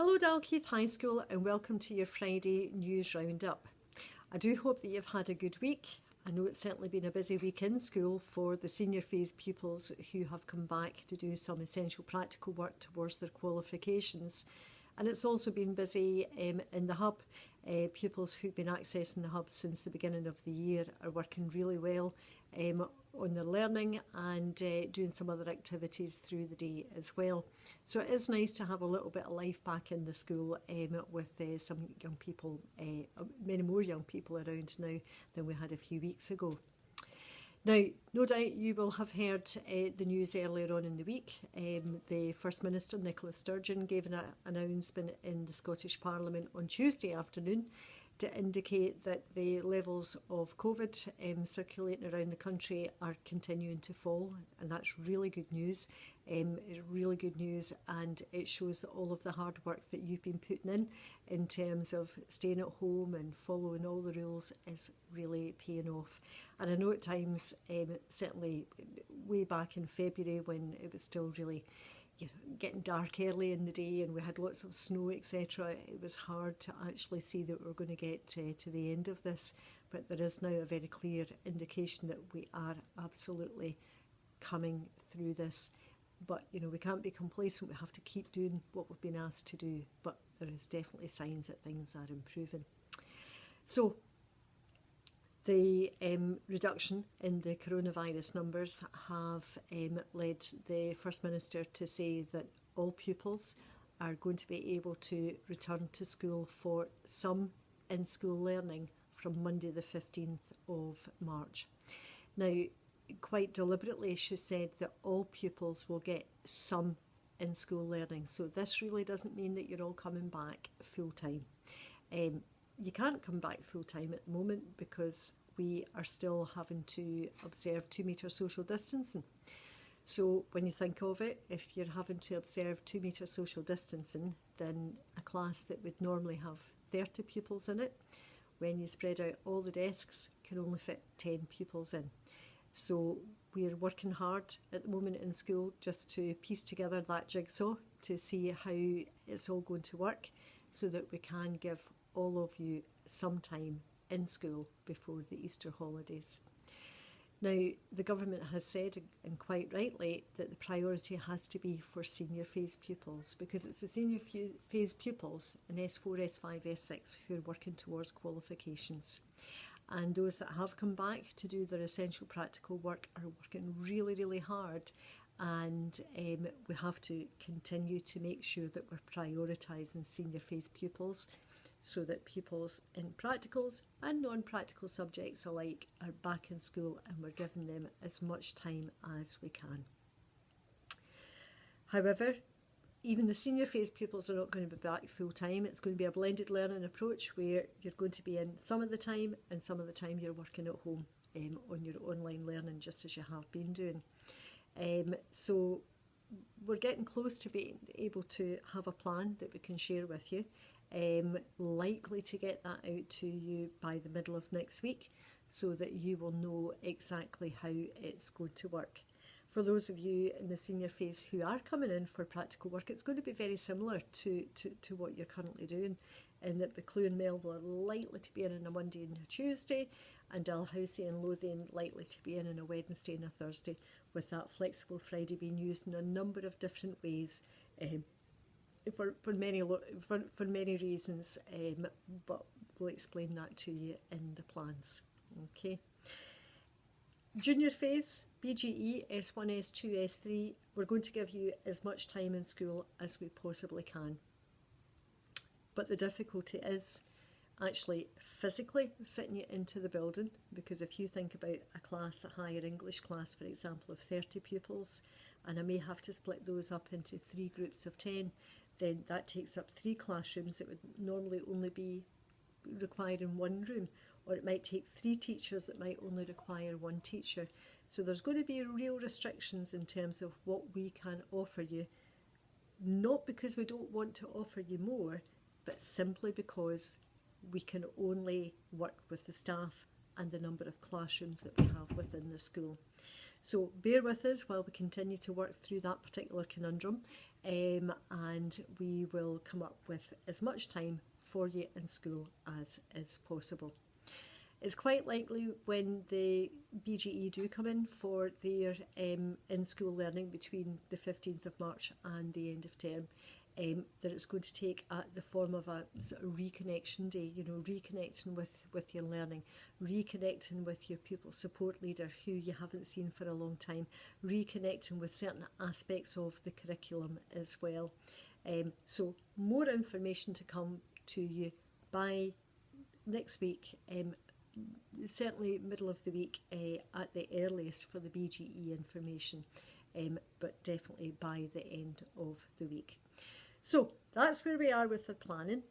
Hello Dalkeith High School and welcome to your Friday News Roundup. I do hope that you've had a good week. I know it's certainly been a busy week in school for the senior phase pupils who have come back to do some essential practical work towards their qualifications. And it's also been busy in the hub. Pupils who've been accessing the hub since the beginning of the year are working really well on their learning and doing some other activities through the day as well. So it is nice to have a little bit of life back in the school with some young people, many more young people around now than we had a few weeks ago. Now, no doubt you will have heard the news earlier on in the week. The First Minister, Nicola Sturgeon, gave an announcement in the Scottish Parliament on Tuesday afternoon to indicate that the levels of COVID circulating around the country are continuing to fall, and that's really good news. It's really good news, and it shows that all of the hard work that you've been putting in terms of staying at home and following all the rules is really paying off. And I know at times, certainly way back in February when it was still really getting dark early in the day and we had lots of snow, etc., it was hard to actually see that we were going to get to the end of this, but there is now a very clear indication that we are absolutely coming through this. But we can't be complacent. We have to keep doing what we've been asked to do, but there is definitely signs that things are improving. So the reduction in the coronavirus numbers have led the First Minister to say that all pupils are going to be able to return to school for some in-school learning from Monday the 15th of March. Now, quite deliberately, she said that all pupils will get some in-school learning. So this really doesn't mean that you're all coming back full-time. You can't come back full-time at the moment because we are still having to observe 2 metre social distancing. So when you think of it, if you're having to observe 2 metre social distancing, then a class that would normally have 30 pupils in it, when you spread out all the desks, can only fit 10 pupils in. So we're working hard at the moment in school just to piece together that jigsaw to see how it's all going to work so that we can give all of you some time in school before the Easter holidays. Now, the government has said, and quite rightly, that the priority has to be for senior phase pupils because it's the senior phase pupils in S4, S5, S6 who are working towards qualifications. And those that have come back to do their essential practical work are working really, really hard. And we have to continue to make sure that we're prioritising senior phase pupils so that pupils in practicals and non-practical subjects alike are back in school and we're giving them as much time as we can. However, even the senior phase pupils are not going to be back full time. It's going to be a blended learning approach where you're going to be in some of the time and some of the time you're working at home on your online learning just as you have been doing. So we're getting close to being able to have a plan that we can share with you. Likely to get that out to you by the middle of next week so that you will know exactly how it's going to work. For those of you in the senior phase who are coming in for practical work, it's going to be very similar to what you're currently doing, in that Buccleuch and Melville are likely to be in on a Monday and a Tuesday, and Dalhousie and Lothian likely to be in on a Wednesday and a Thursday, with that flexible Friday being used in a number of different ways for many reasons, but we'll explain that to you in the plans. Okay. Junior phase, BGE, S1, S2, S3, we're going to give you as much time in school as we possibly can. But the difficulty is actually physically fitting you into the building, because if you think about a class, a higher English class, for example, of 30 pupils, and I may have to split those up into 3 groups of 10, then that takes up 3 classrooms that would normally only be requiring 1 room. Or it might take 3 teachers that might only require 1 teacher. So there's going to be real restrictions in terms of what we can offer you, not because we don't want to offer you more, but simply because we can only work with the staff and the number of classrooms that we have within the school. So bear with us while we continue to work through that particular conundrum. and we will come up with as much time for you in school as is possible. It's quite likely when the BGE do come in for their in-school learning between the 15th of March and the end of term, that it's going to take the form of a sort of reconnection day, you know, reconnecting with your learning, reconnecting with your pupil support leader who you haven't seen for a long time, reconnecting with certain aspects of the curriculum as well. So more information to come to you by next week, certainly middle of the week at the earliest for the BGE information, but definitely by the end of the week. So that's where we are with the planning.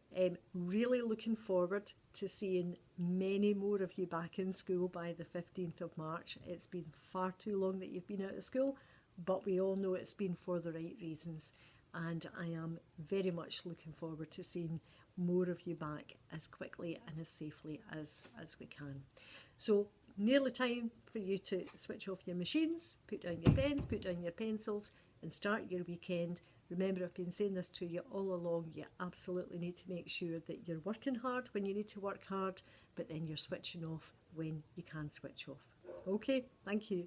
Really looking forward to seeing many more of you back in school by the 15th of March. It's been far too long that you've been out of school, but we all know it's been for the right reasons. And I am very much looking forward to seeing more of you back as quickly and as safely as we can. So nearly time for you to switch off your machines, put down your pens, put down your pencils and start your weekend. Remember, I've been saying this to you all along, you absolutely need to make sure that you're working hard when you need to work hard, but then you're switching off when you can switch off. Okay, thank you.